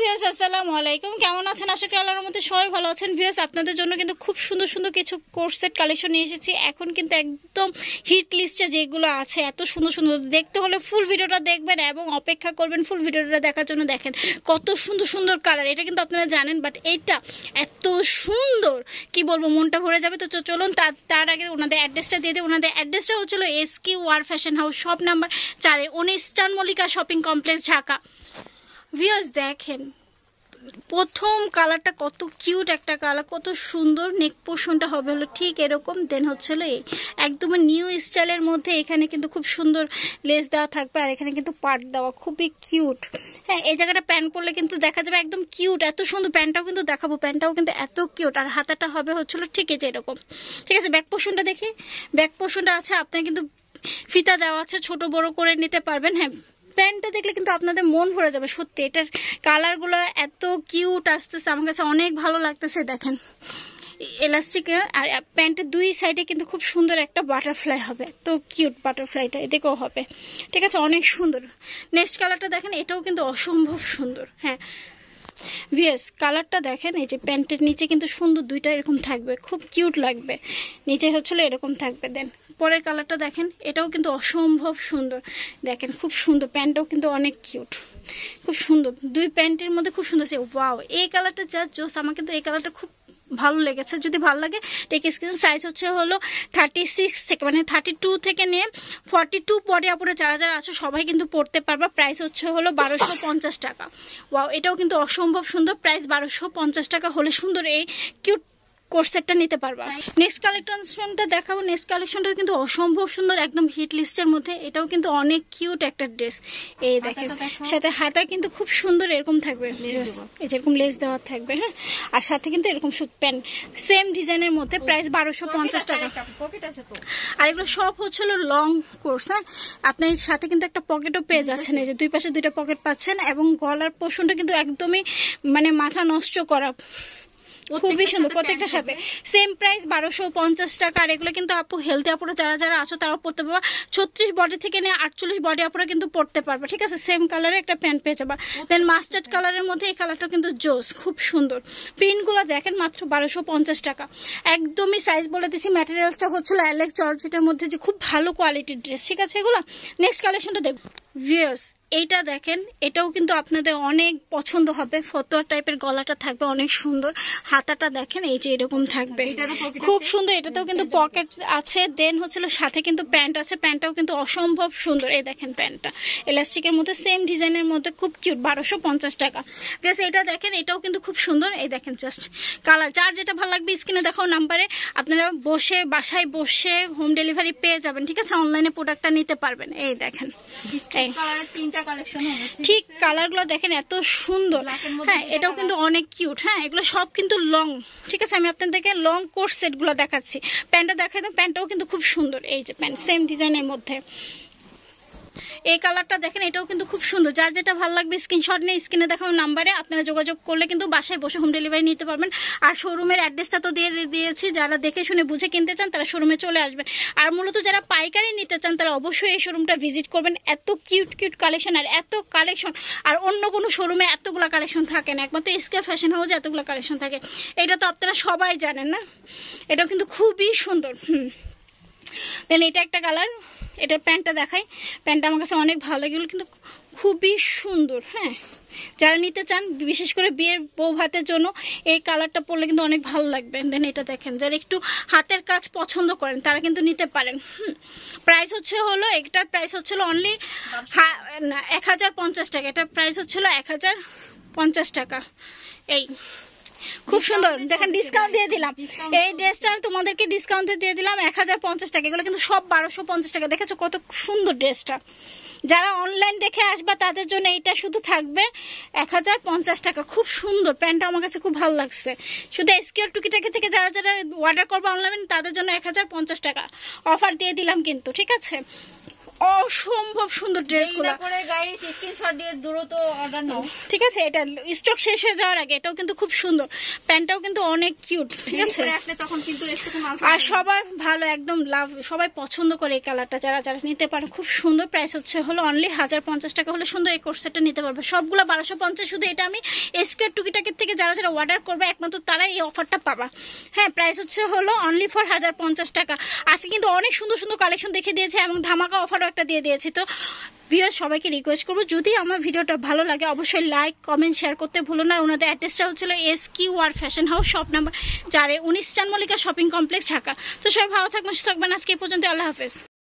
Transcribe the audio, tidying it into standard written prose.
Viewers আসসালামু আলাইকুম, কেমন আছেন? আশা করি আল্লাহর রহমতে সবাই ভালো আছেন। ভিউয়ার্স আপনাদের জন্য কিন্তু খুব সুন্দর সুন্দর কিছু কোর্স সেট কালেকশন নিয়ে এসেছি। এখন কিন্তু একদম হিট লিস্টে যেগুলো আছে এত সুন্দর সুন্দর, দেখতে হলে ফুল ভিডিওটা দেখবেন এবং অপেক্ষা করবেন ফুল ভিডিওটা দেখার জন্য। দেখেন কত সুন্দর সুন্দর কালার, এটা কিন্তু আপনারা জানেন, বাট এইটা এত সুন্দর কি বলবো, মনটা ভরে যাবে। তো চলুন তার আগে ওনাদের অ্যাড্রেসটা দিয়ে দিই। ওনাদের অ্যাড্রেসটা হচ্ছিল SQ war fashion house, shop number 4, 19 star Mallika shopping complex, Dhaka. Viewers দেখেন প্রথম কালারটা কত কিউট একটা কালার, কত সুন্দর। নেক পোর্শনটা হবে হলো ঠিক এরকম, দেন হচ্ছিল এই একদম নিউ স্টাইলের মধ্যে। এখানে কিন্তু খুব সুন্দর লেস দেওয়া থাকবে আর এখানে কিন্তু পার্ট দেওয়া, খুবই কিউট। হ্যাঁ, এই জায়গাটা প্যান্ট পরলে কিন্তু দেখা যাবে একদম কিউট, এত সুন্দর। প্যান্টটাও কিন্তু দেখাবো, প্যান্টটাও কিন্তু এত কিউট। আর হাতাটা হবে হচ্ছিল ঠিক আছে এরকম, ঠিক আছে। ব্যাক পোর্শনটা দেখি, ব্যাক পোর্শনটা আছে আপনার কিন্তু ফিতা দেওয়া আছে, ছোট বড় করে নিতে পারবেন। হ্যাঁ, প্যান্টটা দেখলে কিন্তু আপনাদের মন ভরে যাবে সত্যি। এটার কালারগুলো এত কিউট আসতেছে, আমার কাছে অনেক ভালো লাগতেছে। দেখেন এলাস্টিকের, আর প্যান্টের দুই সাইডে কিন্তু খুব সুন্দর একটা বাটারফ্লাই হবে, তো কিউট বাটারফ্লাইটা এদিকেও হবে, ঠিক আছে, অনেক সুন্দর। নেক্সট কালারটা দেখেন, এটাও কিন্তু অসম্ভব সুন্দর। হ্যাঁ ভিএস কালারটা দেখেন, এই যে প্যান্টের নিচে কিন্তু সুন্দর দুইটা এরকম থাকবে, খুব কিউট লাগবে। নিচে হচ্ছিল এরকম থাকবে। দেন পরের কালারটা দেখেন, এটাও কিন্তু অসম্ভব সুন্দর। দেখেন খুব সুন্দর, প্যান্টটাও কিন্তু অনেক কিউট, খুব সুন্দর। দুই প্যান্টের মধ্যে খুব সুন্দর। ওয়াও, এই কালারটা জাস্ট জোস, আমার কিন্তু এই কালারটা খুব ভালো লেগেছে। যদি ভালো লাগে টেক স্ক্রিন। সাইজ হচ্ছে হলো 36 থেকে, মানে 32 থেকে নিয়ে 42 বডি আপুরে যারা যারা আছে সবাই কিন্তু পড়তে পারবে। প্রাইস হচ্ছে হলো 1250 টাকা। ওয়াও, এটাও কিন্তু অসম্ভব সুন্দর। প্রাইস 1250 টাকা হলে সুন্দর এই কিউট কোর্সেটটা নিতে পারবা। নেক্সট কালেকশনটা দেখাবো। নেক্সট কালেকশনটা কিন্তু অসম্ভব সুন্দর, একদম হিট লিস্টের মধ্যে। এটাও কিন্তু অনেক কিউট একটা ড্রেস। এই দেখেন সাথে হাতা কিন্তু খুব সুন্দর এরকম থাকবে, এই যেরকম লেস দেওয়া থাকবে। হ্যাঁ, আর সাথে কিন্তু এরকম প্যান্ট সেম ডিজাইনের মধ্যে। প্রাইস 1250 টাকা। আর এগুলো সব হচ্ছিল লং কোর্স। হ্যাঁ, আপনার সাথে কিন্তু একটা পকেটও পেয়ে যাচ্ছেন, এই যে দুই পাশে দুইটা পকেট পাচ্ছেন, এবং গলার পোর্শনটা কিন্তু একদমই মানে মাথা নষ্ট করা, খুবই সুন্দর। প্রত্যেকটার সাথে সেম প্রাইস 1250 টাকা। আর এগুলো কিন্তু আপু হেলদি আপুরা যারা যারা আছো তারাও পড়তে পারবা। 36 বডি থেকে নিয়ে 48 বডি আপুরা কিন্তু পড়তে পারবে, ঠিক আছে। সেম কালারে একটা প্যান্ট পেয়ে যাবা। দেন মাস্টার্ড কালারের মধ্যে এই কালারটা কিন্তু জোস, খুব সুন্দর। প্রিন্টগুলো দেখেন মাত্র 1250 টাকা। একদমই সাইজ বলে দিচ্ছি, ম্যাটেরিয়ালসটা হচ্ছিল অ্যালেক্স জর্জেটের মধ্যে, যে খুব ভালো কোয়ালিটির ড্রেস, ঠিক আছে। এগুলো নেক্সট কালেকশনটা দেখব। ভিউয়ার্স এইটা দেখেন, এটাও কিন্তু আপনাদের অনেক পছন্দ হবে। ফতোয়া টাইপের গলাটা থাকবে, অনেক সুন্দর। হাতাটা দেখেন এই যে এরকম থাকবে, খুব সুন্দর। এটাতেও কিন্তু পকেট আছে। দেন হচ্ছিল সাথে কিন্তু প্যান্ট আছে, প্যান্টটাও কিন্তু অসম্ভব সুন্দর। এই দেখেন প্যান্টটা এলাস্টিকের মধ্যে সেম ডিজাইনের মধ্যে, খুব কিউট। 1250 টাকা। প্লাস এটা দেখেন, এটাও কিন্তু খুব সুন্দর। এই দেখেন জাস্ট কালার, যার যেটা ভালো লাগবে স্ক্রিনে দেখাও নাম্বারে আপনারা বসে বাসায় বসে হোম ডেলিভারি পেয়ে যাবেন, ঠিক আছে। অনলাইনে প্রোডাক্টটা নিতে পারবেন। এই দেখেন ঠিক কালারগুলো দেখেন এত সুন্দর। হ্যাঁ, এটাও কিন্তু অনেক কিউট। হ্যাঁ, এগুলো সব কিন্তু লং, ঠিক আছে। আমি আপনাদেরকে লং কোর্স সেটগুলো দেখাচ্ছি। প্যান্টটা দেখাই দেন, প্যান্টটাও কিন্তু খুব সুন্দর। এই যে প্যান্ট সেম ডিজাইনের মধ্যে, এই কালারটা দেখেন, এটাও কিন্তু খুব সুন্দর। যার যেটা ভালো লাগবে স্ক্রিনশট নিয়ে স্ক্রিনে দেখানো নাম্বারে আপনারা যোগাযোগ করলে কিন্তু বাসায় বসে হোম ডেলিভারি নিতে পারবেন। আর শোরুমের অ্যাড্রেসটা তো দিয়ে দিয়েছি, যারা দেখে শুনে বুঝে কিনতে চান তারা শোরুমে চলে আসবেন। আর মূলত যারা পাইকারি নিতে চান তারা অবশ্যই এই শোরুমটা ভিজিট করবেন। এত কিউট কিউট কালেকশন, আর এত কালেকশন আর অন্য কোনো শোরুমে এতগুলো কালেকশন থাকে না, একমাত্র SK ফ্যাশন হাউসে এতগুলো কালেকশন থাকে। এটা তো আপনারা সবাই জানেন না। এটাও কিন্তু খুবই সুন্দর। দেন এটা একটা কালার, এটার প্যান্টটা দেখাই। প্যান্টটা আমার কাছে অনেক ভালো লাগে, কিন্তু খুবই সুন্দর। হ্যাঁ, যারা নিতে চান বিশেষ করে বিয়ের বউ ভাতের জন্য এই কালারটা পরলে কিন্তু অনেক ভালো লাগবে। দেন এটা দেখেন, যারা একটু হাতের কাজ পছন্দ করেন তারা কিন্তু নিতে পারেন। প্রাইস হচ্ছে হলো, এটার প্রাইস হচ্ছিল অনলি 1050 টাকা। এটার প্রাইস হচ্ছিল 1050 টাকা। এই খুব সুন্দর দেখেন, ডিসকাউন্ট দিয়ে দিলাম। এই ড্রেসটা তোমাদেরকে ডিসকাউন্টে দিয়ে দিলাম 1050 টাকা। এগুলো কিন্তু সব 1250 টাকা। দেখেছো কত সুন্দর ড্রেসটা। যারা অনলাইন দেখে আসবা তাদের জন্য এইটা শুধু থাকবে 1050 টাকা। খুব সুন্দর, প্যান্টটা আমার কাছে খুব ভালো লাগছে। শুধু SQ টুকিটাকি থেকে যারা যারা অর্ডার করবে অনলাইন তাদের জন্য 1050 টাকা অফার দিয়ে দিলাম কিন্তু, ঠিক আছে। অসম্ভব সুন্দর ড্রেসগুলো। ঠিক আছে, এটা স্টক শেষ হয়ে যাওয়ার আগে এটাও কিন্তু খুব সুন্দর, প্যান্টটাও কিন্তু অনেক কিউট। ঠিক আছে, আর সবার ভালো একদম লাভ, সবাই পছন্দ করে এই কালারটা, যারা যারা নিতে পারে খুব সুন্দর। প্রাইস হচ্ছে হলো অনলি 1050 টাকা হলে সুন্দর এই কোর্সেটটা নিতে পারবে। সবগুলো 1250, শুধু এটা আমি এসকে টুকিটাকের থেকে যারা যারা অর্ডার করবে একমাত্র তারাই এই অফারটা পাবা। হ্যাঁ, প্রাইস হচ্ছে হলো অনলি ফর 1050 টাকা। আজকে কিন্তু অনেক সুন্দর সুন্দর কালেকশন দেখে দিয়েছে এবং ধামাকা অফারও একটা দিয়ে দিয়েছি। তো ভিউয়ার্স সবাইকে রিকোয়েস্ট করবো, যদি আমার ভিডিওটা ভালো লাগে অবশ্যই লাইক কমেন্ট শেয়ার করতে ভুলো না। ওনাদের অ্যাড্রেসটা হচ্ছিল SQR fashion house, shop number 4, 19 স্টান মল্লিকা শপিং কমপ্লেক্স, ঢাকা। তো সবাই ভালো থাকবেন, সুস্থ থাকবেন। আজকে এই পর্যন্ত, আল্লাহ হাফেজ।